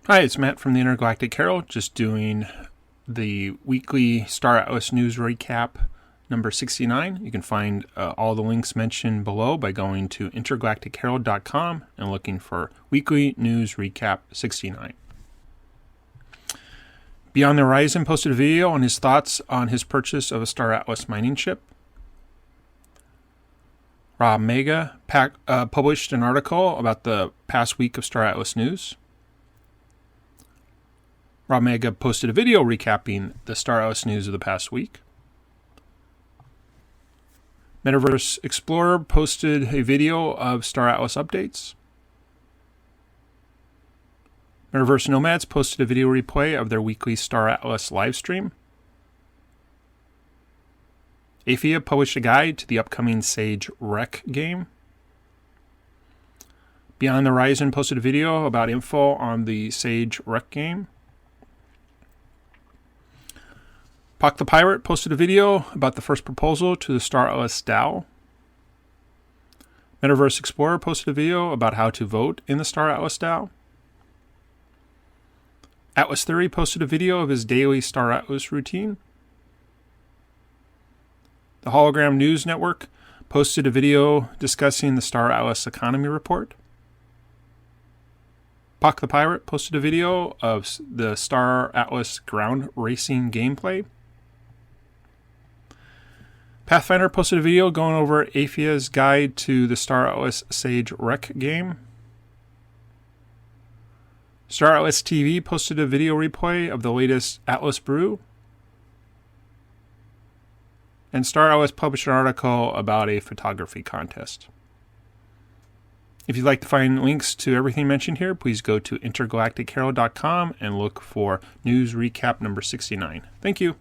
Hi, it's Matt from the Intergalactic Herald, just doing the weekly Star Atlas news recap number 69. You can find all the links mentioned below by going to intergalacticherald.com and looking for weekly news recap 69. Beyond the Horizon posted a video on his thoughts on his purchase of a Star Atlas mining ship. Rob Mega published an article about the past week of Star Atlas news. Rob Mega posted a video recapping the Star Atlas news of the past week. Metaverse Explorer posted a video of Star Atlas updates. Metaverse Nomads posted a video replay of their weekly Star Atlas livestream. Aphia published a guide to the upcoming Sage Rec game. Beyond the Horizon posted a video about info on the Sage Rec game. Puck the Pirate posted a video about the first proposal to the Star Atlas DAO. Metaverse Explorer posted a video about how to vote in the Star Atlas DAO. Atlas Theory posted a video of his daily Star Atlas routine. The Hologram News Network posted a video discussing the Star Atlas Economy Report. Puck the Pirate posted a video of the Star Atlas ground racing gameplay. Pathfinder posted a video going over Aphia's guide to the Star Atlas Sage Rec game. Star Atlas TV posted a video replay of the latest Atlas Brew. And Star Atlas published an article about a photography contest. If you'd like to find links to everything mentioned here, please go to intergalacticherald.com and look for news recap number 69. Thank you.